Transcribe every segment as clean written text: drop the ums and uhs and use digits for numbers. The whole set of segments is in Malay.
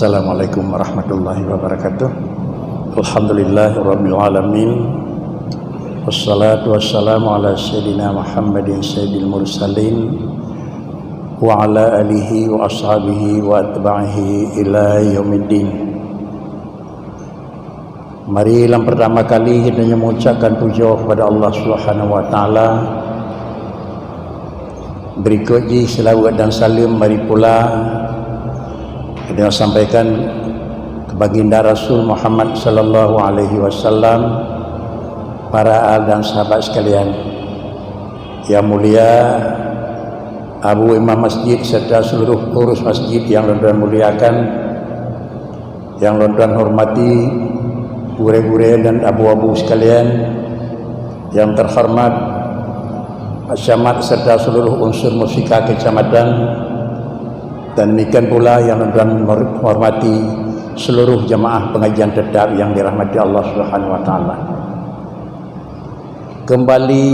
Assalamualaikum warahmatullahi wabarakatuh. Alhamdulillahirabbil alamin. Wassalatu wassalamu ala sayyidina Muhammadin sayyidil mursalin wa ala alihi wa ashabihi wa atba'ihi ila yaumiddin. Mari yang pertama kali kita mengucapkan puja kepada Allah Subhanahu wa taala. Berikutnya selawat dan salam mari pula kita sampaikan ke baginda Rasul Muhammad sallallahu alaihi wasallam, para al dan sahabat sekalian. Yang mulia Abu Imam Masjid serta seluruh pengurus masjid yang tuan muliakan, yang tuan hormati guru-guru dan abu-abu sekalian, yang terhormat Pak Camat serta seluruh unsur musika kecamatan, dan demikian pula yang tuan hormati seluruh jamaah pengajian tetap yang dirahmati Allah Subhanahu wa taala. Kembali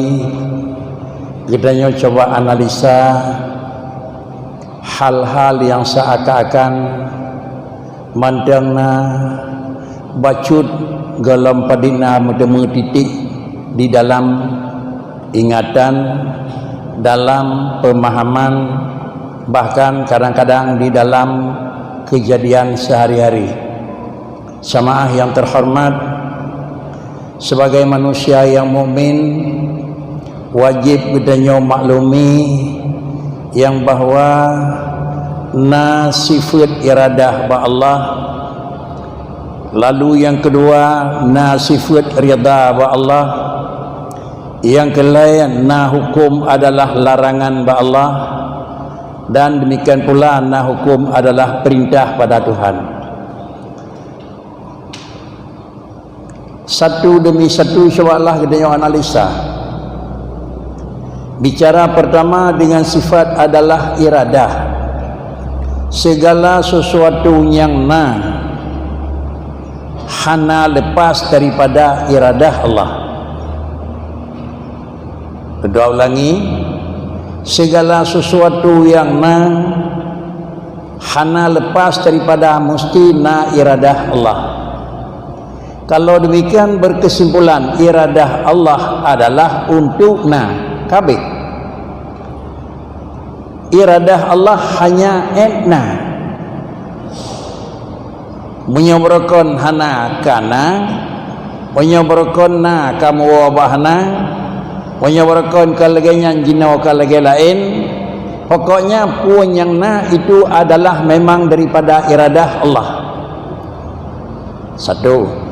kita coba analisa hal-hal yang seakan-akan mandangna bacut galam padina mendemu titik di dalam ingatan, dalam pemahaman, bahkan kadang-kadang di dalam kejadian sehari-hari. Jamaah yang terhormat, sebagai manusia yang mukmin wajib kita maklumi yang bahwa na sifat iradah ba Allah, lalu yang kedua na sifat rida ba Allah, yang kelain na hukum adalah larangan ba Allah, dan demikian pula na hukum adalah perintah pada Tuhan. Satu demi satu insyaallah kita analisa. Bicara pertama dengan sifat adalah iradah. Segala sesuatu yang hana lepas daripada iradah Allah. Kedua ulangi, segala sesuatu yang hana lepas daripada mesti iradah Allah. Kalau demikian berkesimpulan iradah Allah adalah untuk kabeh. Iradah Allah hanya menyebabkan hana kana, menyebabkan kamu wabahna, menyebabkan kalaganya jina kalage lain. Pokoknya pun yang itu adalah memang daripada iradah Allah. Satu.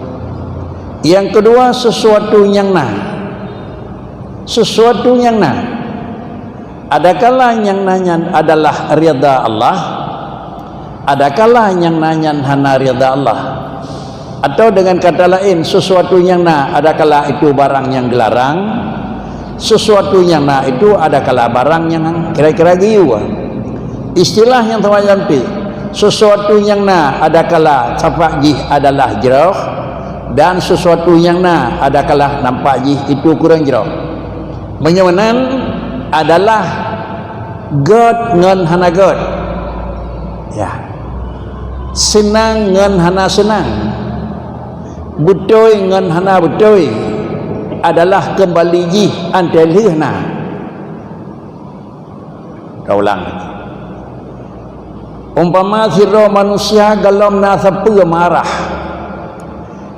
Yang kedua, sesuatu yang sesuatu yang adakala yang nanya adalah ridha Allah, adakala yang nanya hana ridha Allah. Atau dengan kata lain, sesuatu yang adakala itu barang yang dilarang, sesuatu yang itu adakala barang yang kira-kira giu. Istilah yang terwajampi, sesuatu yang adakala capak jih adalah jerah, dan sesuatu yang adakala nampak jih itu kurang jerah. Menyemenan adalah God ngan hana God, ya, senang ngan hana senang, betul ngan hana betul, adalah kembali jih antelihna. Kau ulang lagi. Umpama siro manusia galam nasapa marah,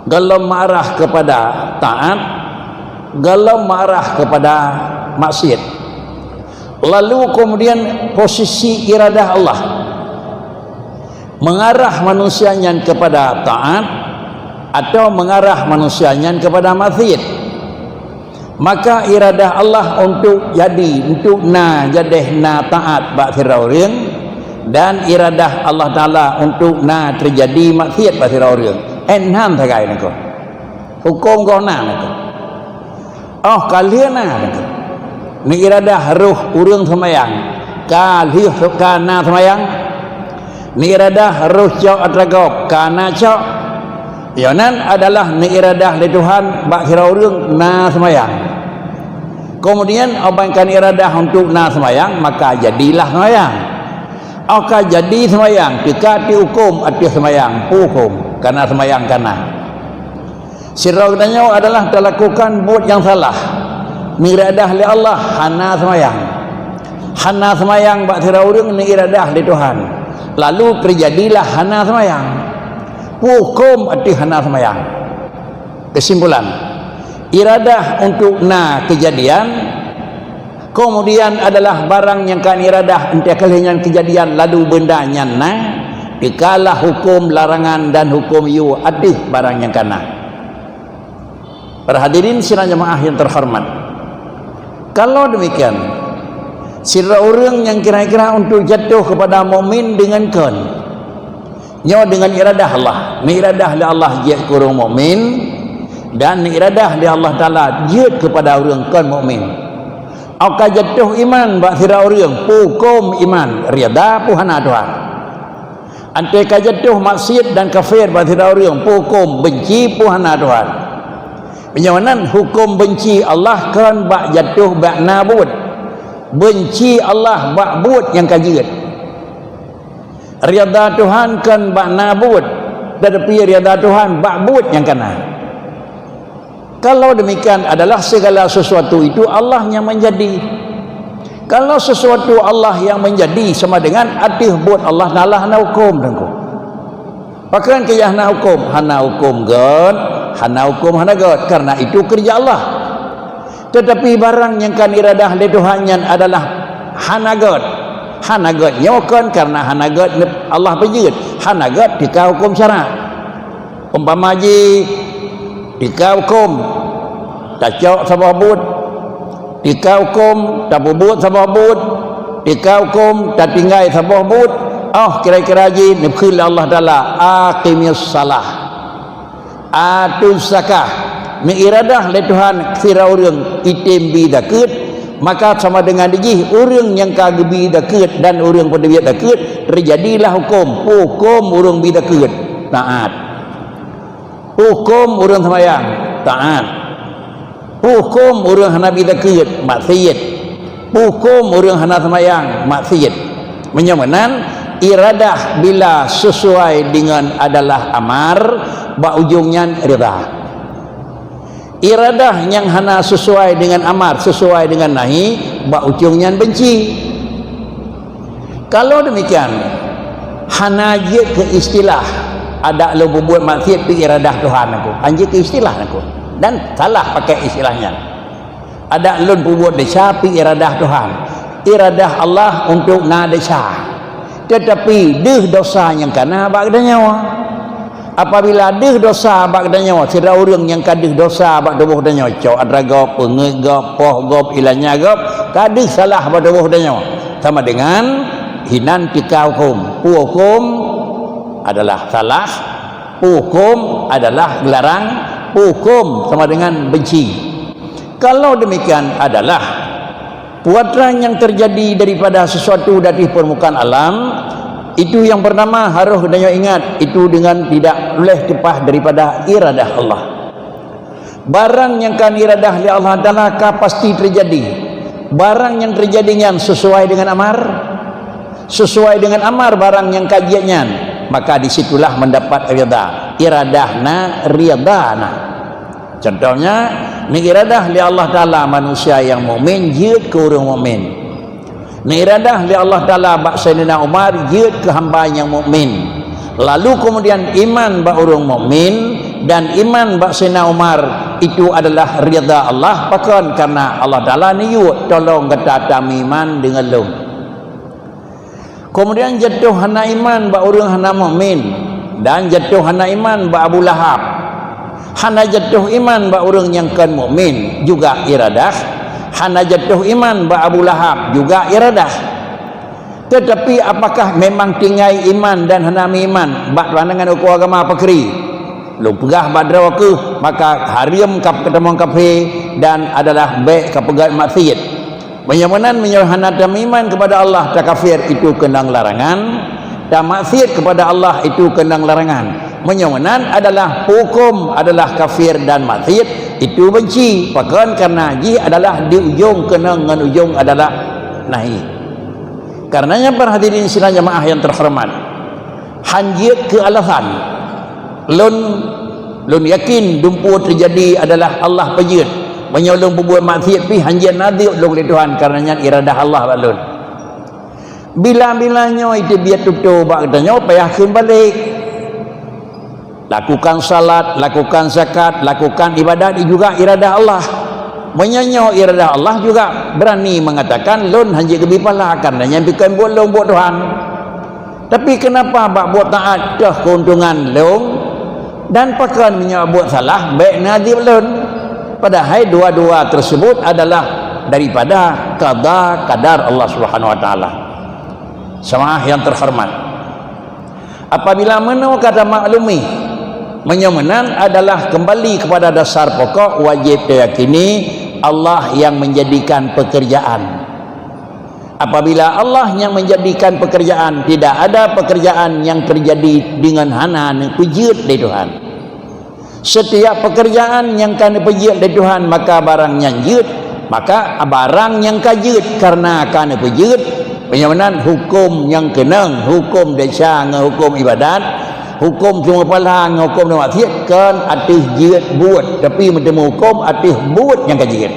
galam marah kepada taat, galam marah kepada maksiat. Lalu kemudian posisi iradah Allah mengarah manusianya kepada taat atau mengarah manusianya kepada maksiat. Maka iradah Allah untuk jadi untuk jadeh taat bak firaurin, dan iradah Allah Taala untuk terjadi maksiat bak firaurin. Enhan tagai nako. Hukum kau nako. Oh kalian nako. Ni iradah ruh urang semayang. Kali kana semayang. Ni iradah ruh cok atragop kana cok. Yanan adalah ni iradah li Tuhan bak firaurin semayang. Kemudian abangkan iradah untuk semayang, maka jadilah semayang. Aka jadi semayang dekat dihukum atas semayang hukum karena semayang kana siraudannya adalah dilakukan buat yang salah miradah li Allah hana semayang bak siraudang ni iradah li Tuhan lalu terjadilah hana semayang hukum atas hana semayang. Kesimpulan, iradah untuk kejadian kemudian adalah barang yang kan iradah ente kalian kejadian lalu bendanya dikalah hukum larangan dan hukum yu adih barang yang kana. Para hadirin sidang jemaah yang terhormat, kalau demikian sira orang yang kira-kira untuk jatuh kepada mukmin dengan nyo dengan iradah Allah, ni iradah li Allah jat kurang mukmin dan ni iradah li Allah Taala jat kepada orang mukmin. Aka jatuh iman bak sira orang hukum iman rida puhana Tuhan. Ante ka jatuh maksiat dan kafir bak sira orang hukum benci puhana Tuhan. Penyawanan hukum benci Allah kan bak jatuh bak nabud. Benci Allah bak buat yang kajiat. Rida Tuhan kan bak nabud tetapi rida Tuhan bak buat yang kana. Kalau demikian adalah segala sesuatu itu Allah yang menjadi. Kalau sesuatu Allah yang menjadi sama dengan atih buat Allah nalah hana hukum dengku. Pakan ke hana hukum god, hana hukum hana god karena itu kerja Allah. Tetapi barang yang kan iradah li Tuhannya adalah hana god. Hana god nyokan karena hana god Allah pejit. Hana god dika hukum syarak. Umpama ji dika hukum tak cok sabah but, dika hukum tak bubut sabah but, dika hukum tak tinggai sabah but. Kira-kira ji nibkhil Allah Taala aqimis salah atuz zakah ni iradah le Tuhan sira urang itim bi dakut maka sama dengan dijih urang yang kagebi dakut dan urang pada biat dakut terjadilah hukum urang bi dakut taat, hukum urang sembahyang taat, hukum urang hana bi dakut maksiat, hukum urang hana sembahyang maksiat. Menyamanan iradah bila sesuai dengan adalah amar bak ujungnya rida. Iradah yang hana sesuai dengan amar, sesuai dengan nahi bak ujungnya benci. Kalau demikian hana je ke istilah ada lo buat maksiat pi iradah Tuhan aku anje ke istilah aku dan salah pakai istilahnya. Ada lo buat desha pi iradah Tuhan, iradah Allah untuk desha. Tetapi deh dosa yang kana bak da nyawa. Apabila deh dosa bak da nyawa, sira urang yang kadeh dosa bak tubuh da nyawa, cok adraga pengeg gop poh gop ilanya gop, kadeh salah bak tubuh da nyawa. Sama dengan hinan tika hukum adalah salah, hukum adalah larang, hukum sama dengan benci. Kalau demikian adalah puatran yang terjadi daripada sesuatu dari permukaan alam itu yang pertama harus kita ingat itu dengan tidak boleh lepas daripada iradah Allah. Barang yang kan iradah li Allah Taala pasti terjadi. Barang yang terjadinya sesuai dengan amar, sesuai dengan amar barang yang kajiannya, maka disitulah mendapat iradah. Iradahna riyadana. Contohnya ni iradah li Allah Taala manusia yang mukmin jid ke orang mukmin. Ni iradah li Allah Taala bak Sayyidina Umar jid ke hamba yang mukmin. Lalu kemudian iman bak orang mukmin dan iman bak Sayyidina Umar itu adalah ridha Allah pakan karena Allah Taala ni yu tolong kata tamiman dengan lu. Kemudian jatuh hana iman bak orang hana mukmin dan jatuh hana iman bak Abu Lahab. Hana jatuh iman bak orang yang kan mukmin juga iradah, hana jatuh iman bak Abu Lahab juga iradah. Tetapi apakah memang tinggai iman dan hana iman bak pandangan hukum agama pakri? Lu pegah badra ke maka hariam kap ketemu kafe dan adalah baik kap pegat maksiat. Menyamanan menyerahana iman kepada Allah tak kafir itu kendang larangan, dan maksiat kepada Allah itu kendang larangan. Menyamanan adalah hukum adalah kafir dan maksiat itu benci pakan karena ji adalah di ujung kena dengan ujung adalah nahi. Karenanya para hadirin sidang jamaah yang terhormat, hanjiat ke alasan lun yakin dumpu terjadi adalah Allah pejut menyolong berbuat maksiat pi hanjiat nadhi ulung li Tuhan karenanya iradah Allah balun. Bila-bilanya itu biar tutup katanya payahkeun balik. Lakukan salat, lakukan zakat, lakukan ibadat juga iradah Allah. Menyanyo iradah Allah juga berani mengatakan lun hanji kebi pala karenanya bikin bolong buat Tuhan. Tapi kenapa bak buat taat dah keuntungan lung dan pakan menyak buat salah baik nadhi lun. Padahal dua-dua tersebut adalah daripada qada qadar Allah Subhanahu wa taala. Sama yang terhormat, apabila mana kata maklumi menyomenan adalah kembali kepada dasar pokok wajib diyakini Allah yang menjadikan pekerjaan. Apabila Allah yang menjadikan pekerjaan, tidak ada pekerjaan yang terjadi dengan hana pejut dari Tuhan. Setiap pekerjaan yang kan pejut dari Tuhan maka barangnya jut, maka barang yang kajut karena kan pejut penyomenan hukum yang kenang, hukum desa hukum ibadat, hukum cuma palang, hukum maksiat kan atih jiat buat, tapi bertemu hukum atih buat yang kajiat.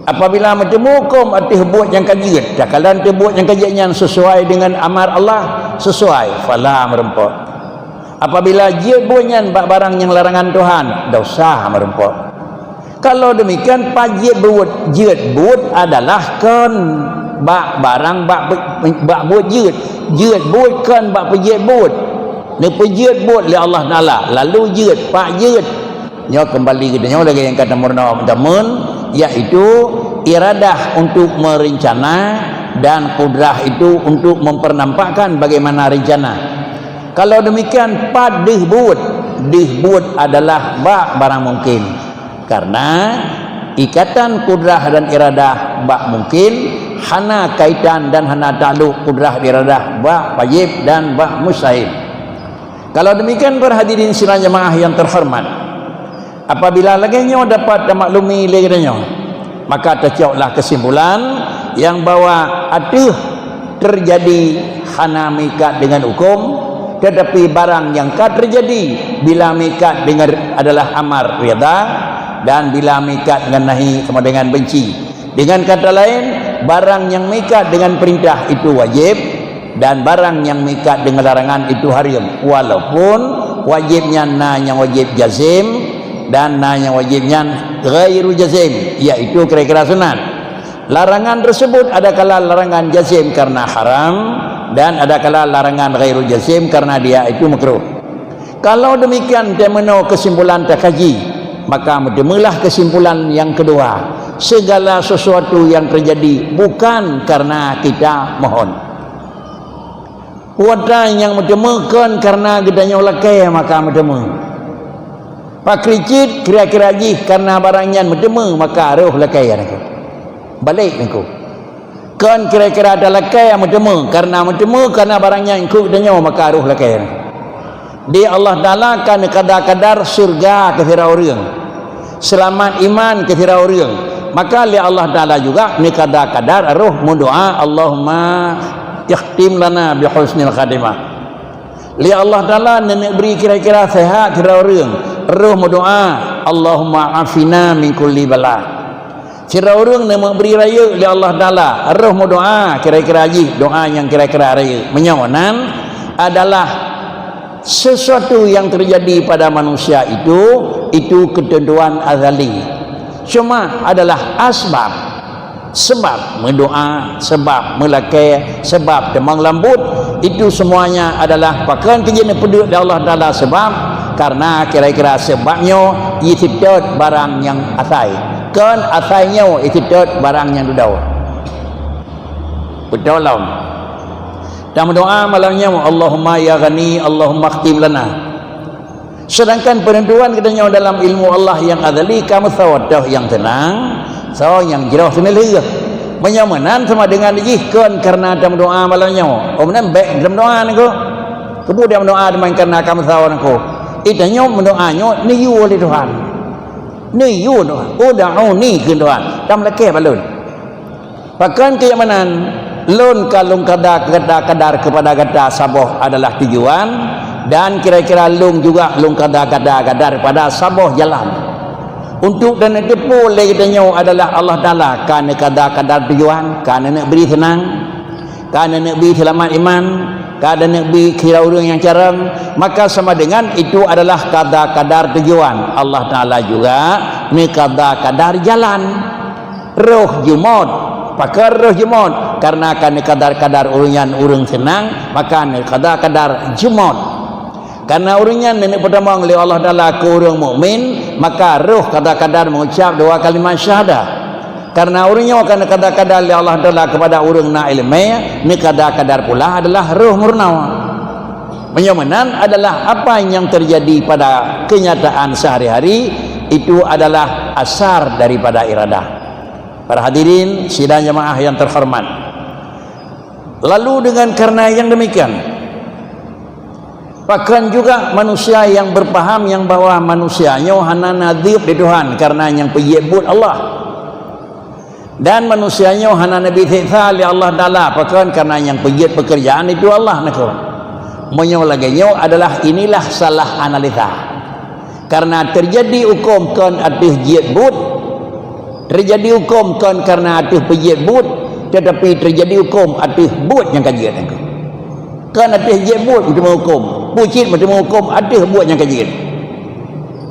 Apabila bertemu hukum atih buat yang kajiat, cakalan tu buat yang kajiatnya sesuai dengan amar Allah, sesuai fala merempok. Apabila jiat buatnya barang yang larangan Tuhan, dosa merempok. Kalau demikian pajiat buat, jiat buat adalah kan bak barang bak buat jiat buat kan bak pajiat buat. Ni pejut buat oleh Allah Taala lalu jut pak jut nyo kembali kita nyo lagi yang kata murna teman iaitu iradah untuk merencana dan kudrah itu untuk mempernampakkan bagaimana rencana. Kalau demikian pad dihbud adalah bak barang mungkin karena ikatan kudrah dan iradah bak mungkin hana kaitan dan hana takluk kudrah iradah bak wajib dan bak mustahil. Kalau demikian para hadirin sidang jemaah yang terhormat, apabila laginya dapat maklumi laginya, maka tercoklah kesimpulan yang bahwa ada terjadi hana mikat dengan hukum, tetapi barang yang tak terjadi bila mikat dengan adalah amar rida dan bila mikat dengan nahi sama dengan benci. Dengan kata lain, barang yang mikat dengan perintah itu wajib dan barang yang mikat dengan larangan itu haram, walaupun wajibnya na yang wajib jazim dan na yang wajibnya ghairu jazim, iaitu kira-kira sunat. Larangan tersebut ada kala larangan jazim karena haram dan ada kala larangan ghairu jazim karena dia itu makruh. Kalau demikian temeno kesimpulan takaji, maka medemulah kesimpulan yang kedua, segala sesuatu yang terjadi bukan karena kita mohon. Wadah yang mendemukan karena gedanya ulakai maka mendemu. Pak kricit kira-kira ji karena barangnya mendemu maka roh lakai aku. Balik aku. Kan kira-kira ada lakai yang mendemu karena barangnya aku gedanya maka roh lakai. Di Allah Taala kan kadar-kadar surga ke orang. Selamat iman ke orang. Maka li Allah Taala juga ni kadar-kadar roh mendoa Allahumma ikhtim lana bi husnil khatimah. Li Allah Taala nenek beri kira-kira sehat kira orang. Roh berdoa Allahumma afina min kulli bala. Kira orang nenek beri raya li Allah Taala. Roh berdoa kira-kira haji doa yang kira-kira raya. Menyawanan adalah sesuatu yang terjadi pada manusia itu ketentuan azali. Cuma adalah asbab. Sebab mendoa, sebab melakai, sebab demang lambut, itu semuanya adalah pakaian kejadian peduli Allah Taala sebab karena kira-kira sebabnya itidot barang yang asai kan asainya itidot barang yang dudau betul lah. Dan berdoa malamnya Allahumma ya ghani Allahumma khtim lana. Sedangkan penentuan katanya dalam ilmu Allah yang azali kamu sawadah yang tenang, so yang jelas sendiri menyamanan sama dengan jihkan karena dalam doa malamnya omnan baik dalam doa niku kemudian doa dengan karena kamu sawan aku itanya mendoanya niyu oleh Tuhan niyu doa uda'uni ke Tuhan tam leke balun bahkan kenyamanan lun kalung kadar kepada kata saboh adalah tujuan, dan kira-kira lung juga lung kadar pada saboh jalan. Untuk dan itu boleh katanya adalah Allah Ta'ala kerana kadar tujuan, kerana nak beri senang, kerana nak beri selamat iman, kerana nak beri kira orang yang carang, maka sama dengan itu adalah kadar tujuan. Allah Ta'ala juga ni kadar jalan. Roh jumut, pakar roh jumut, karena akan kadar orang senang, maka kadar jumut. Karena orangnya nenek pertama oleh Allah Ta'ala ke orang mukmin, maka roh kadar mengucap dua kalimat syahadah. Karena orangnya akan kadar oleh Allah Ta'ala kepada orang na ilmu, ni kadar pula adalah roh murnawa. Menyamanan adalah apa yang terjadi pada kenyataan sehari-hari, itu adalah asar daripada iradah. Para hadirin sidang jemaah yang terhormat, lalu dengan karena yang demikian, bahkan juga manusia yang berpaham yang bahwa manusianya hana nadhib di Tuhan karena yang penyebut Allah, dan manusianya hana nabi thitha li Allah Ta'ala bahkan karena yang penyebut pekerjaan itu Allah nak. Menyolaganya adalah inilah salah analisa, karena terjadi hukum kan atus jebut, terjadi hukum kan karena atus penyebut, tetapi terjadi hukum atus but yang kajian aku. Kan atus jebut itu menghukum, pucit itu menghukum, atus buat yang kajian.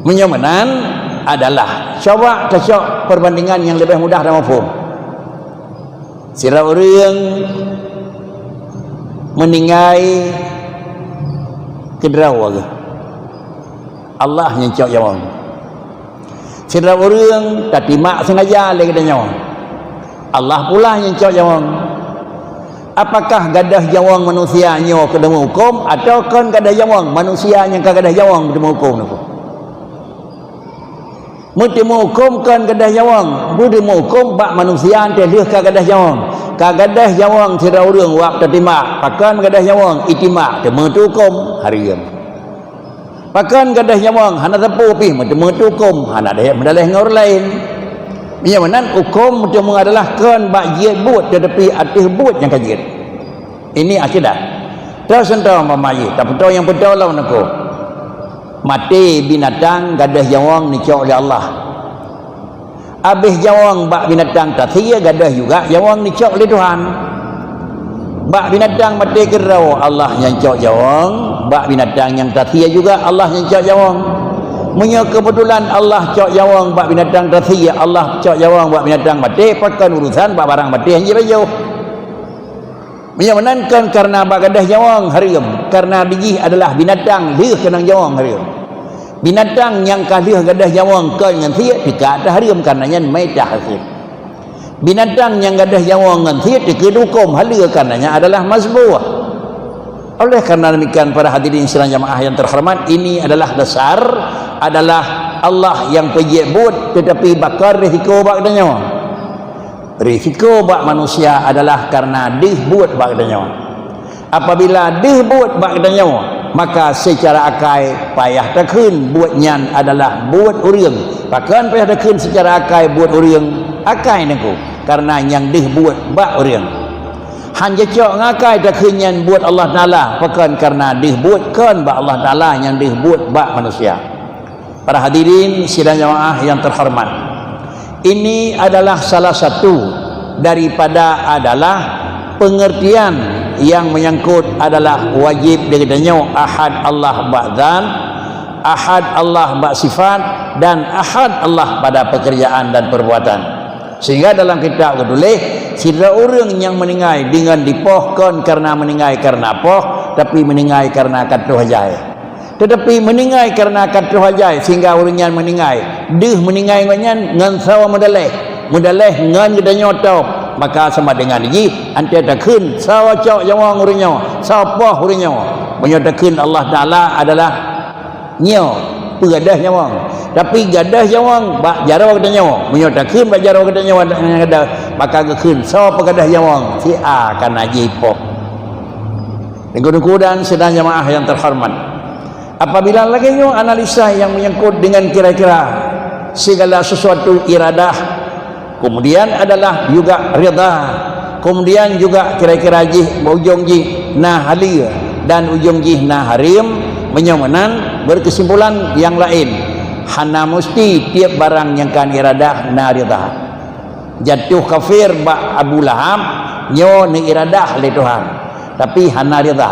Menyamanan adalah coba tasok perbandingan yang lebih mudah dan mafhum. Sira orang meninggai kedraw ke Allah nyencok jawang. Sira orang tak timak sengaja lagi katanya, Allah pula nyencok jawang. Apakah gadah jawang manusianya kedemu hukum, atau kan gadah jawang manusia yang gadah jawang kedemu hukum tu? Mutemu hukum kan gadah jawang, budemu hukum bak manusia ante leh ka gadah jawang. Ka gadah jawang sira urang wak terima, pakan gadah jawang itimak temu tu hukum harian. Pakan gadah jawang hana tepu pi temu tu hukum hana dah medalih ngor lain. Yang mana hukum temu adalah kan bak jid but tetapi atus but yang kajir. Ini akidah. Tahu sentau mamayi, tapi tahu yang betul lah nak. Mati binatang gadah jawang dicok oleh Allah. Habis jawang bak binatang tathia gadah juga jawang dicok oleh Tuhan. Bak binatang mati kerau Allah yang cok jawang, bak binatang yang tathia juga Allah yang cok jawang. Punya kebetulan Allah cok jawang bak binatang tathia, Allah cok jawang bak binatang mati, pakan urusan bak barang mati hanya baju. Menyenangkan karena bak gadah jawang harium, karena biji adalah binatang dia kena jawang harium. Binatang yang kalih gadah jawang ke dengan sia tika ada harium karenanya maitah hasil. Binatang yang gadah jawang dengan sia tika hukum halia karenanya adalah mazbuh. Oleh karena demikian para hadirin sekalian jemaah yang terhormat, ini adalah dasar, adalah Allah yang penyebut tetapi bakar risiko bak nyawa. Risiko bak manusia adalah karena dihbuat bak nyawa. Apabila dihbuat bak nyawa, maka secara akai payah takun buat nyan adalah buat urang. Bahkan payah takun secara akai buat urang akai nengku karena yang dihbuat bak urang. Hanya cok ngakai takun nyan buat Allah Ta'ala bahkan karena dihbuat kan bak Allah Ta'ala yang dihbuat bak manusia. Para hadirin sidang jemaah yang terhormat, ini adalah salah satu daripada adalah pengertian yang menyangkut adalah wajib dikatanya ahad Allah ba'dzan, ahad Allah bak sifat, dan ahad Allah pada pekerjaan dan perbuatan. Sehingga dalam kitab ketulis sila orang yang meninggal dengan dipohkan karena meninggal karena poh, tapi meninggal karena katuh hajai. Tetapi meninggal karena katuh hajai sehingga orang yang meninggal deh meninggal ngan sawa medaleh ngan gedanya tau, maka sama dengan ini ante takun sawa cok jawang urunyo sawa urunyo menyatakan Allah Ta'ala adalah nyo pegadah jawang, tapi gadah jawang bak jaraw kata nyawa menyatakan bak jaraw kata nyawa gadah, maka gekun sawa pegadah jawang si akan ajipoh. Nengku-nengku sedang jemaah yang terhormat, apabila lagi nyo analisa yang menyangkut dengan kira-kira segala sesuatu iradah, kemudian adalah juga rida, kemudian juga kira-kira jih ujung jih nah halia dan ujung jih nah harim menyomanan berkesimpulan yang lain hana musti tiap barang yang kan iradah na ridha jatuh kafir ba Abu Lahab nyo ni iradah le Tuhan tapi hana ridha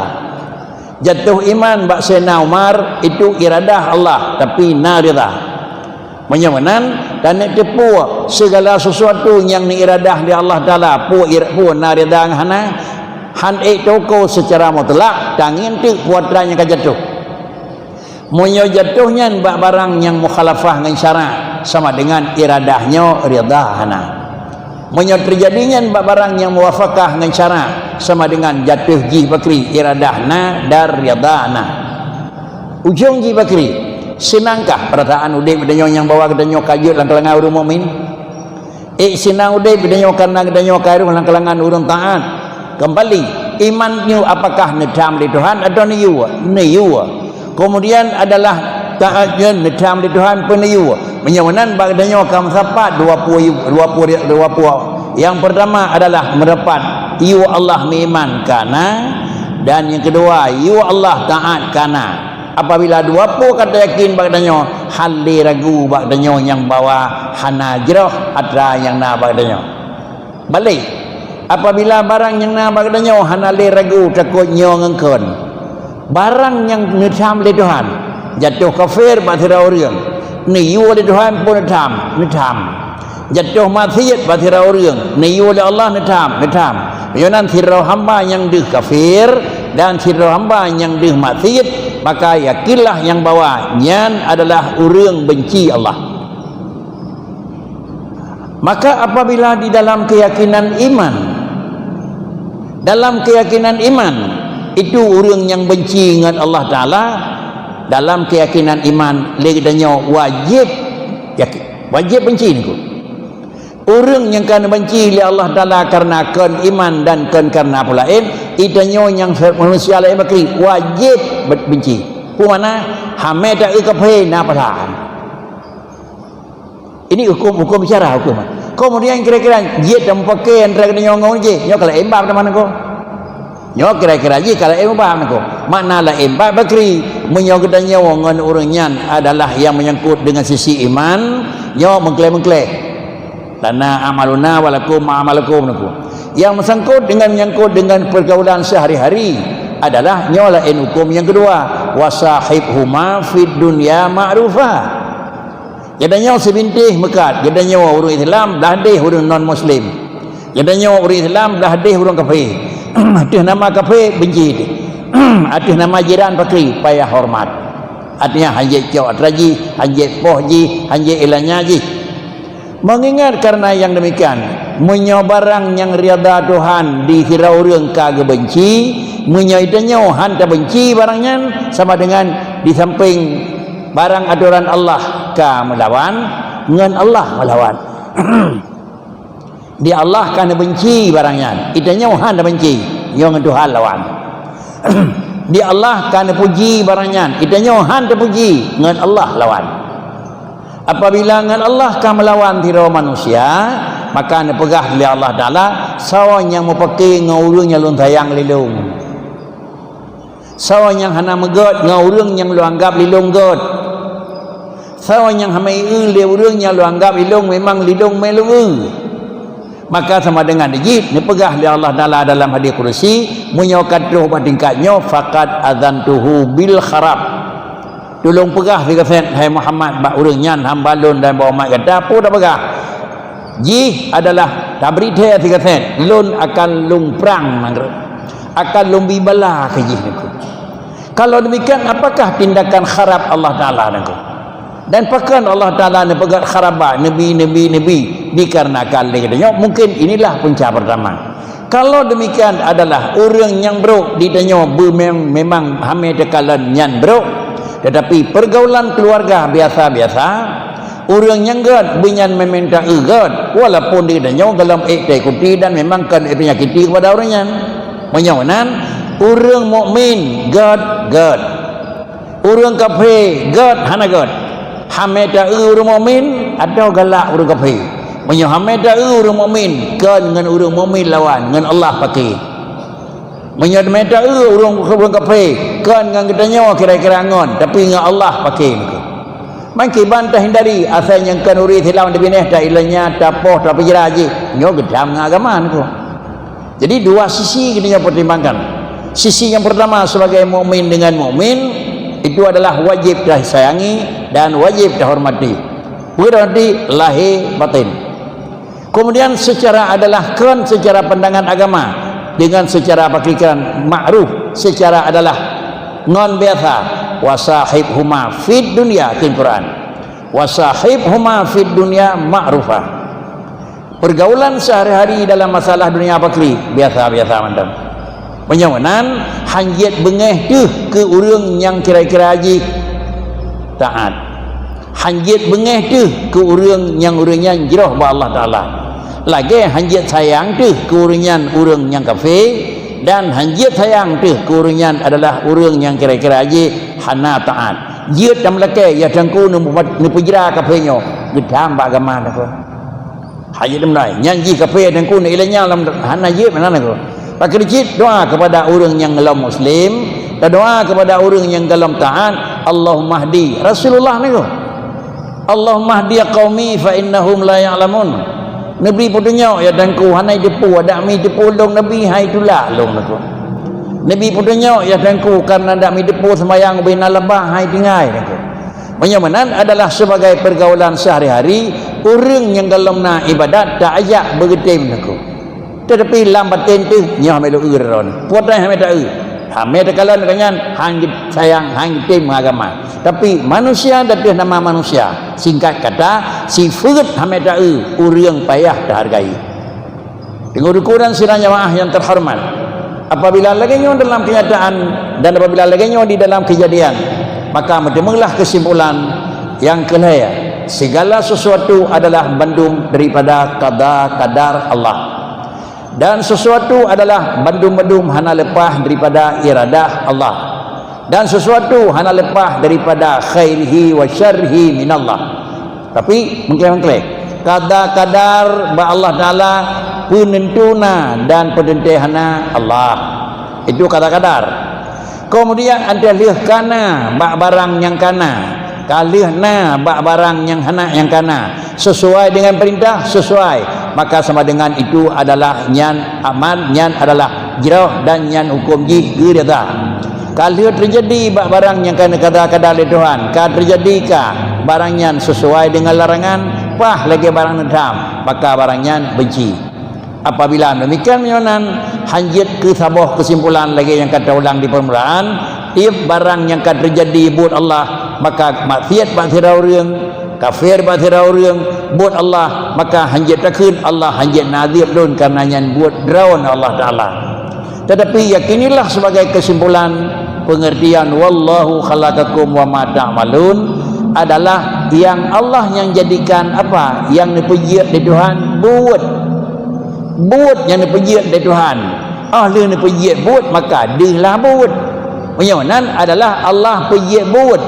jatuh iman ba Sayyidina Umar itu iradah Allah tapi na ridha menyomanan dan tepu segala sesuatu yang ni iradah di Allah Taala pu na ridha hana han toko secara mutlak tangin tu puatranya ka jatuh munyo jatuhnya bak barang yang mukhalafah dengan syarak sama dengan iradahnya ridha hana munyo terjadinya bak barang yang muwafaqah dengan syarak sama dengan jatuh ji bakri iradahna dar ridha hana ujung ji bakri senangkah perasaan udai bedanyo yang bawa gedanyo kajut lang kalangan urang mukmin senang udai bedanyo karena gedanyo kairu lang kalangan urang taat kembali imannya apakah nedam di Tuhan atau niyu kemudian adalah taatnya nedam di Tuhan peniyu menyawanan bagdanyo kam sapat 20 yang pertama adalah mendapat yu Allah mengiman kana dan yang kedua yu Allah taat kana apabila 20 kata yakin bagdanyo hali ragu bagdanyo yang bawa hana jirah atra yang na bagdanyo balik apabila barang yang na bagdanyo hana le ragu takut nyo ngengkon barang yang nedam le Tuhan jatuh kafir bathira orang niyu le Tuhan pun nedam jatuh maksiat bathira orang niyu le Allah nedam yonan sirau hamba yang dih kafir dan sirau hamba yang dih maksiat maka yakinlah yang bawa nyan adalah orang benci Allah maka apabila di dalam keyakinan iman itu orang yang benci dengan Allah Ta'ala dalam keyakinan iman leganya wajib benci ni orang yang kan benci oleh Allah Ta'ala karena kan iman dan kan karena apa lain idanyo yang manusia lain bakri wajib benci puana hame tak ikaphe na perasaan ini hukum bicara hukum kemudian kira-kira jid dan pakai antara gedanyo ngau je nyo kalau embab mana ko nyo kira-kira je kalau embab ko makna la embab bakri menyo gedanyo ngan orang nyan adalah yang menyangkut dengan sisi iman nyo mengklaim lana amaluna walakum amalakum naku yang menyangkut dengan pergaulan sehari-hari adalah nyola hukum yang kedua wasahibhuma fid dunya ma'rufa jadanya sebintih mekat jadanya orang Islam dah deh orang non muslim jadanya orang Islam dah deh orang kafir atas nama kafir benci atas nama jiran pakri payah hormat artinya hanjit jauh atraji hanjit pohji hanjit ilanya ji mengingat karena yang demikian menyobarang yang riada Tuhan di hirau orang kagak benci menyoidannya han tak benci barangnya sama dengan di samping barang aturan Allah ka melawan dengan Allah melawan di Allah kan benci barangnya idannya han tak benci yang Tuhan lawan di Allah kan puji barangnya idannya han tak puji dengan Allah lawan apabila dengan Allah kan melawan tiro manusia maka anda pegah oleh Allah Ta'ala sawan yang memakai ngurung yang luntayang lilung sawan yang hana megot ngurung yang lu anggap lilung got sawan yang hamai le urung yang lu anggap lilung memang lilung melu maka sama dengan dijid ni pegah oleh Allah Ta'ala dalam hadis kursi menyokatuh tingkatnya faqad adzantuhu bil kharab tolong pegah dia kata hai Muhammad bak urang nyan hambalun dan bawa mak kata apa dah pegah ji adalah tabri dia kata lun akan lung perang akan lung bibala ke ji kalau demikian apakah tindakan kharab Allah Taala dan pakan Allah Taala ne pegat kharaba nabi dikarenakan dia mungkin inilah punca pertama kalau demikian adalah orang yang bro ditanya memang hame tekalan nyan bro tetapi pergaulan keluarga biasa-biasa orang yang gad binyan meminta gad walaupun dia nyaw dalam ikuti dan memang kan penyakiti kepada orangnya menyawanan orang mukmin gad orang kafir gad hana gad hameta orang mukmin atau galak orang kafir Menyohamai tak orang mukmin kan dengan orang mukmin lawan dengan Allah pakai. Menyohamai tak orang kafir kan dengan katanya kira-kira ngon tapi dengan Allah pakai ni. Mangki bantah hindari asal yang kan uri hilang di bineh tak ilanya tapoh tak pejara haji. Nyo gedam dengan agama ni. Jadi dua sisi kita pertimbangkan. Sisi yang pertama sebagai mukmin dengan mukmin itu adalah wajib disayangi dan wajib dihormati. Berarti lahir batin. Kemudian secara adalah kan secara pandangan agama dengan secara hakikat ma'ruf secara adalah non biasa wasahibhuma fid dunya tin Quran wasahibhuma fid dunya ma'rufah. Pergaulan sehari-hari dalam masalah dunia bakri biasa-biasa mantan. Penyawanan hanjit bengeh tu ke urang yang kira-kira haji taat. Hanjit bengeh tu ke urang yang urangnya jroh ba Allah Taala. Lagi hanjit sayang tu ke urang yang kafir dan hanjit sayang tu ke urang adalah urang yang kira-kira haji hana taat. Dia dalam laki ya tangku ni pujra kafirnya gedam ba agama dah ko. Haji dem lai nyanyi kafir tangku ni ilanya dalam hana je mana ko. Pak kecil doa kepada orang yang dalam muslim dan doa kepada orang yang dalam taat. Allahumma hdi Rasulullah ni ko. Allahumma hdi qaumi fa innahum la ya'lamun. Nabi putunya ya tangku hanai depu ada mi depu long nabi hai tulah long ko. Nabi putunya ya tangku karena ada mi depu sembayang bina lebah hai tingai ko. Menyamanan adalah sebagai pergaulan sehari-hari orang yang dalam na ibadat tak ajak bergetim ko. Tetapi lambatin tu nya melu euron putai hame tak hame takalan kanyan hang sayang hang tim agama tapi manusia datih nama manusia singkat kata sifat hame tak urang payah dihargai. Dengan ukuran sidang jamaah yang terhormat, apabila lagi nyo dalam kenyataan dan apabila lagi nyo di dalam kejadian, maka mendemulah kesimpulan yang kelaya segala sesuatu adalah bandung daripada qada Allah. Dan sesuatu adalah bandum-bandum hana lepah daripada iradah Allah. Dan sesuatu hana lepah daripada khairihi wa syarrihi minallah. Tapi mungkin-mungkin kadar ba Allah Taala penentuna dan penentehana Allah. Itu kadar. Kemudian ada lih kana ba barang yang kana. Kalih na ba barang yang hana yang kana. Sesuai dengan perintah sesuai. Maka sama dengan itu adalah nyan aman, nyan adalah jirah dan nyan hukum ji gereda. Kalau terjadi barang yang kata-kata oleh Tuhan, kalau terjadi barang nyan sesuai dengan larangan, pah lagi barang nedam, maka barang nyan benci. Apabila demikian menyonan hanjit ke sabah kesimpulan lagi yang kata ulang di permulaan, if barang yang akan terjadi buat Allah, maka maksiat bathira orang kafir bathira orang buat Allah, maka hanjit takun Allah hanjit nazib dun karena yang buat drawn Allah Taala. Tetapi yakinilah sebagai kesimpulan pengertian wallahu khalaqakum wa ma ta'malun adalah yang Allah yang jadikan apa yang dipujiat di Tuhan buat yang dipujiat di Tuhan ahli dipujiat buat maka dilah buat menyonan adalah Allah pujiat buat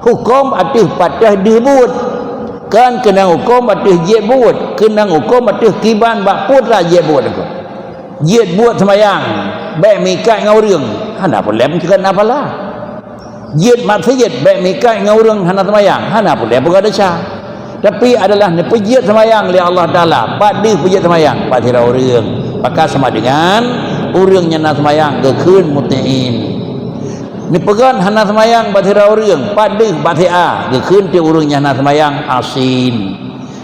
hukum atih patah dibuat kan kena hukum atih je buat kena hukum atih kiban bak putra je buat aku je buat sembayang baik mikat ngau reung hana pun lem kan apalah je maksud baik mikat ngau reung hana sembayang hana pun lem ada sah tapi adalah ne pujiat sembayang oleh Allah Taala pak di pujiat sembayang pak tira reung maka sama dengan urangnya nak sembayang kekeun mutiin ni pegan hana semayang bathira urang padeh bathia gekeun ti urangnya hana semayang asin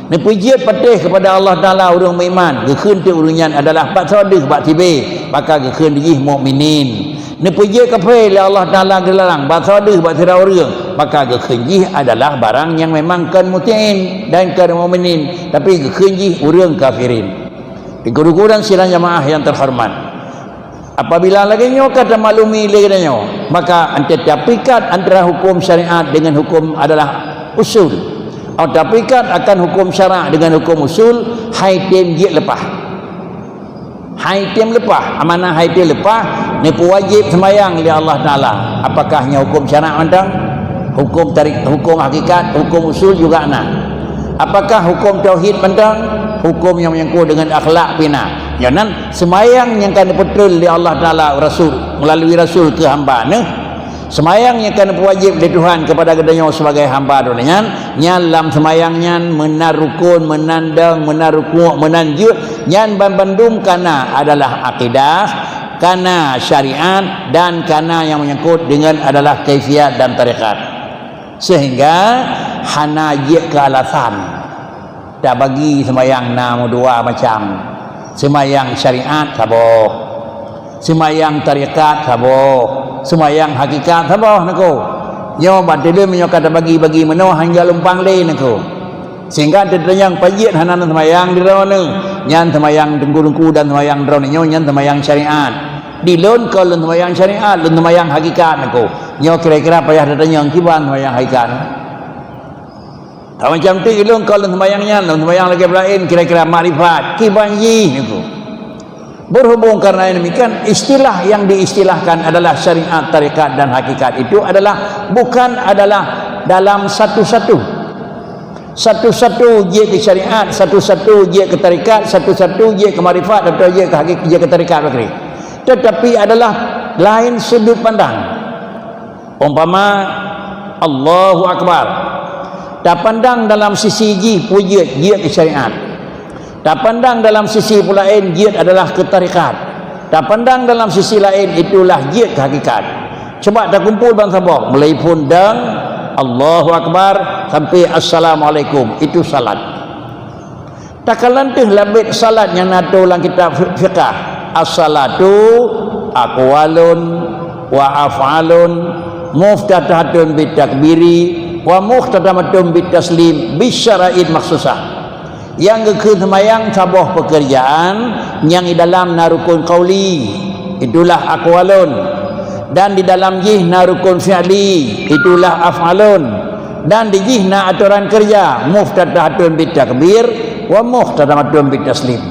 ni pujiat patih kepada Allah Taala urang beriman gekeun ti urangnya adalah bat sadeh bat tibe maka gekeun dijih mukminin ni pujiat kafir oleh Allah Taala gelarang bat sadeh bathira urang maka gekeun jih adalah barang yang memang kan mutiin dan kan mukminin tapi gekeun jih urang kafirin. Di guru-guruan sidang jamaah yang terhormat, apabila lagi nyo kata maklumi lagi nyo, maka antara pikat antara hukum syariat dengan hukum adalah usul. Atau pikat akan hukum syara dengan hukum usul, hai tem je lepah. Hai tem lepah, amanah hai tem lepah, ni wajib sembahyang oleh Allah Taala. Apakahnya hukum syara mandang? Hukum tarik, hukum hakikat, hukum usul juga nak. Apakah hukum tauhid mandang? hukum yang menyangkut dengan akhlak pina. Jangan semayang yang kan betul di Allah Taala Rasul melalui Rasul ke hamba ne. Semayang yang kan wajib di Tuhan kepada kedanya sebagai hamba dunia. Nyalam semayangnya menar rukun, menandang, menar rukuk, menanjut, nyan bandum kana adalah akidah, kana syariat, dan kana yang menyangkut dengan adalah kaifiat dan tarikat. Sehingga hana je ke alasan tak bagi semayang nama dua macam. Semayang syariat saboh, semayang tarikat saboh, semayang hakikat saboh nako. Nyo badele menyo kata bagi-bagi meno hingga lumpang le nako. Sehingga yang pajit hanan semayang di rone, nyan semayang dengku-dengku dan semayang drone nyo nyan semayang syariat. Di lon ko lon semayang syariat, lon semayang hakikat nako. Nyo kira-kira payah datanya kiban semayang hakikat. Tak macam tu ilung kalau sembahyangnya, sembahyang lagi lain kira-kira makrifat, kibanji itu. Berhubung karena demikian istilah yang diistilahkan adalah syariat, tarikat dan hakikat itu adalah bukan adalah dalam satu-satu je ke syariat, satu-satu je ke tarikat, satu-satu je ke makrifat atau je ke hakikat, je ke tarikat bakri. Tetapi adalah lain sudut pandang. Umpama Allahu Akbar, tak pandang dalam sisi ji pujiat ke syariat, tak pandang dalam sisi pula lain jihad adalah ke tarikat, tak pandang dalam sisi lain itulah jihad ke hakikat. Coba tak kumpul bangsa bok mulai pun dan Allahu Akbar sampai Assalamualaikum itu salat. Tak kalantih labit salat yang ada dalam kitab fiqah. As-salatu aqwalun wa af'alun muftatahatun bitakbiri wa muhtadamatun bitaslim bisyara'id maksusah. Yang ke semayang sabuh pekerjaan yang di dalam narukun qauli itulah aqwalun, dan di dalam jihna rukun fi'li itulah af'alun, dan di jihna aturan kerja muftadahatun bitakbir wa muhtadamatun bitaslim.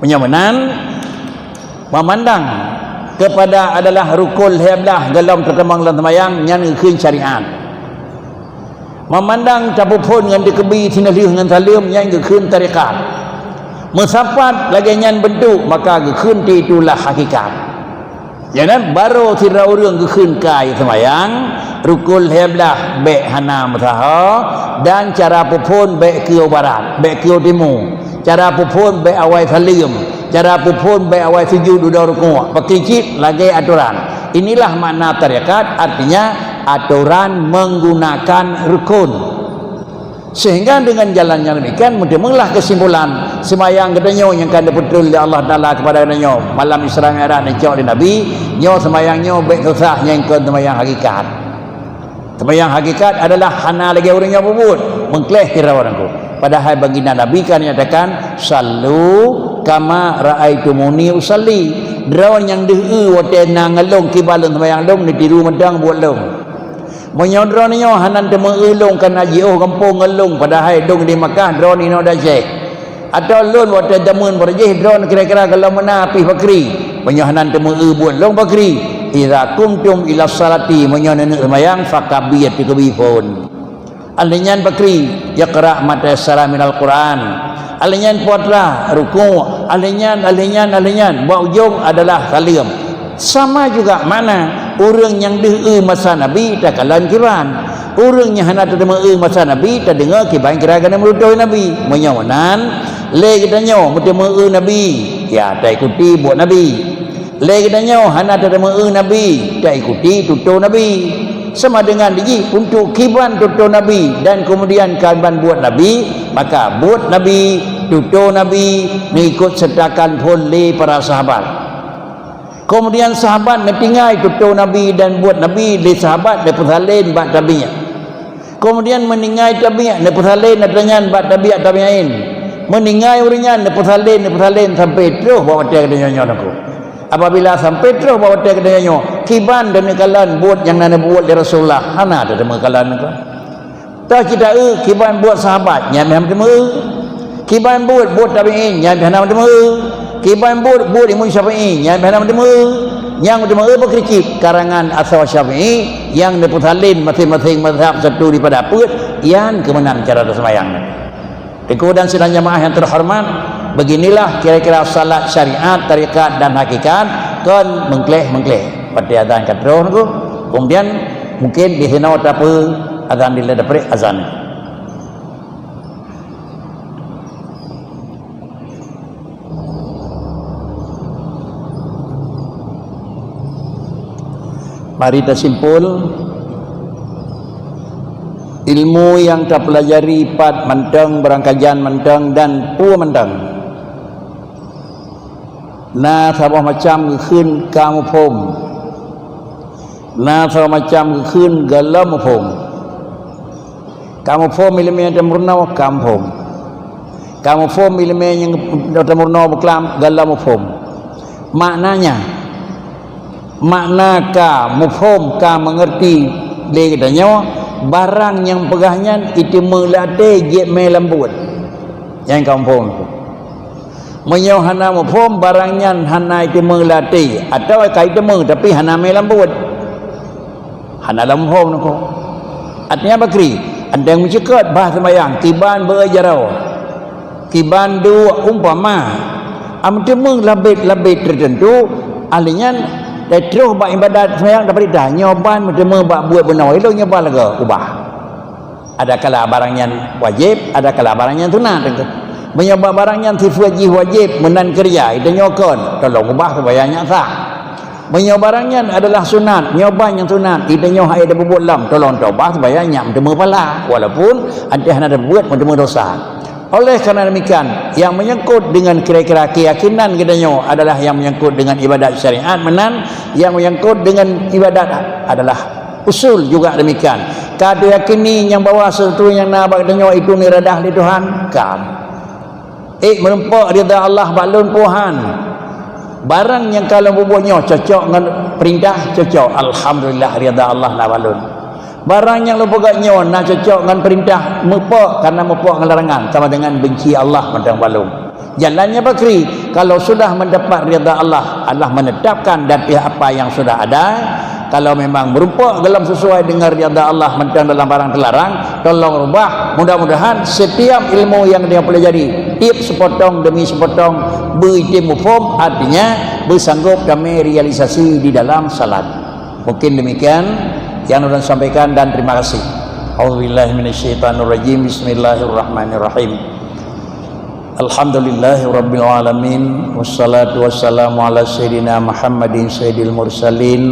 Penyamanan memandang kepada adalah rukun heblah dalam terkembang dalam semayang yang ke syariat. Memandang tapupun dengan dikebi tinalih dengan salim yang gekun tarikat. Mesapat lagi nyan bentuk maka gekun itulah hakikat. Jangan baru tidak orang gekun kai semayang rukul heblah baik hana mutaha dan cara pupun baik ke barat, baik ke timur. Cara pupun baik awal salim, cara pupun baik awal sujud duduk rukuk. Pakicit lagi aturan. Inilah makna tarikat, artinya aturan menggunakan rukun. Sehingga dengan jalannya demikian mudah-mudahlah kesimpulan semayang katanya yang kan betul oleh Allah Taala kepada katanya malam Isra Mi'raj ni cak di Nabi nyo semayangnya baik susah yang ke semayang hakikat. Semayang hakikat adalah hana lagi orangnya bubut mengkleh kira orangku. Padahal baginda Nabi kan nyatakan sallu kama raaitumuni usalli. Drawan yang dehu wate nang ngalong kibalun semayang long ni tiru medang buat long. Menyodro ni hanan temu ulung kana jioh kampung ngelung padahal dong di Makkah drone ino dah cek. Atau lun wate demun berjih drone kira-kira kalau menapi fakri. Penyohanan temu buat long fakri. Idza kumtum ila salati menyonan semayang fakabiyat bikabifun. Alinyan bakri yaqra mata sara minal Quran. Alinyan puatra ruku, alinyan buat ujung adalah salim. Sama juga mana orang yang dengar masa Nabi tak kalan kiran. Orang yang hendak dengar masa Nabi tak dengar kiban kira kena merutuh Nabi. Menyawanan le kitanya dengar Nabi ya tak ikuti buat Nabi. Le kitanya hendak dengar Nabi tak ikuti tutur Nabi. Sama dengan diji untuk kiban tutur Nabi dan kemudian kiban buat Nabi, maka buat Nabi, tutur Nabi mengikut sertakan pun le para sahabat. Kemudian sahabat mentinggai tutur Nabi dan buat Nabi le sahabat le pusalin bat tabi'ah. Kemudian meninggai tabi'ah le pusalin atanyan bat tabi'ah tabi'in. Meninggai orangnya le pusalin sampai terus bawa dia ke nyonya aku. Apabila sampai terus bawa dia ke nyonya kiban dan kalan buat yang nana buat di Rasulullah hana ada demi kalan itu tak kita kiban buat sahabat yang demi kiban buat tabi'in yang demi kiban buat Imam Syafi'i yang demi yang demi berkecil karangan asal Syafi'i yang diputalin masing-masing mazhab satu daripada apa yang kemenang cara sembahyang. Iku dan sidang jamaah yang terhormat, beginilah kira-kira salat syariat, tarikat dan hakikat kan mengkleh pada azan katro niku. Kemudian mungkin di hina apa azan dile dapre azan. Mari kita simpul ilmu yang kita pelajari pat menteng, berangkajan menteng dan pu menteng. Na sabah macamขึ้นกามภพna sabah macamขึ้นgalamภพกามภพ ilmu yang temurna kamภพกามภพ ilmu yang temurna beklam galamภพ. Makna ka mufhum ka mengerti dia katanya barang yang pegahnya itu melate je melambut yang kamu faham tu menyo hana mufhum barangnya hana itu melate atau kait temu tapi hana melambut hana lamhum nako artinya bakri ada yang mencekat bahasa sembahyang kiban berajarau kiban dua umpama temu labit tertentu ahlinya terus buat ibadat sembahyang dapat dah nyoban macam buat benar itu nyoban lagi ubah. Ada kala barangnya wajib, ada kala barangnya sunat. Menyoba barangnya wajib menan kerja itu nyokon tolong ubah sembahyangnya sah. Menyoba barangnya adalah sunat, nyoban yang sunat itu nyoh ada bubuk lam tolong ubah sembahyangnya macam pala walaupun ada hana buat macam dosa. Oleh kerana demikian yang menyangkut dengan kira-kira keyakinan katanya adalah yang menyangkut dengan ibadat syariat menan, yang menyangkut dengan ibadat adalah usul juga demikian. Kadu yakini yang bawa sesuatu yang nak katanya itu niradah di Tuhan kan. Menempok ridha Allah balun Tuhan. Barang yang kalau bubuknya cocok dengan perintah cocok, alhamdulillah ridha Allah la balun. Barang yang lupa gaknya nak cocok dengan perintah mepok karena mepok dengan larangan sama dengan benci Allah macam balung. Jalannya bakri kalau sudah mendapat ridha Allah, Allah menetapkan dan pihak apa yang sudah ada. Kalau memang berupa dalam sesuai dengan ridha Allah macam dalam barang terlarang, tolong rubah. Mudah-mudahan setiap ilmu yang dia pelajari tiap sepotong demi sepotong beritim mufhum, artinya bersanggup kami realisasi di dalam salat. Mungkin demikian yang sudah sampaikan dan terima kasih. A'udzubillahi minasyaitonirrajim. Bismillahirrahmanirrahim. Alhamdulillahirabbil alamin wassalatu wassalamu ala sayyidina Muhammadin sayyidil mursalin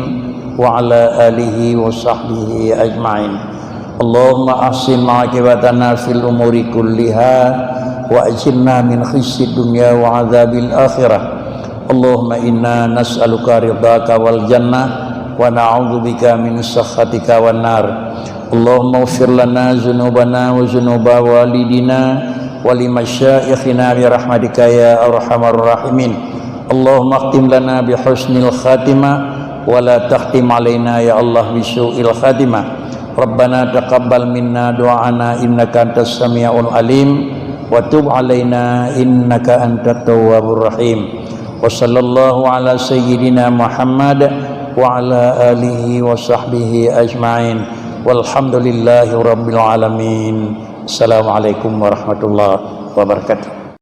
wa ala alihi wa sahbihi ajma'in. Allahumma ahsin ma'aqibatana fil umuri kulliha wa ajirna min khisyid dunya wa adzabil akhirah. Allahumma inna nas'aluka ridhaka wal jannah wa na'udzubika min sakhatika wan nar. Allahumma ighfir lana dzunubana wa dzunuba walidina wa limasyaikhina bi rahmatika ya arhamar rahimin. Allahumma khtim lana bi husnil khatimah wa la takhtim alaina ya Allah bi su'il khatimah. Rabbana taqabbal minna du'ana innaka antas samiul alim wa tub alaina innaka antat tawwabur rahim. Wa sallallahu ala sayyidina Muhammad wa ala alihi wa sahbihi ajma'in walhamdulillahi rabbil alamin. Assalamualaikum warahmatullahi wabarakatuh.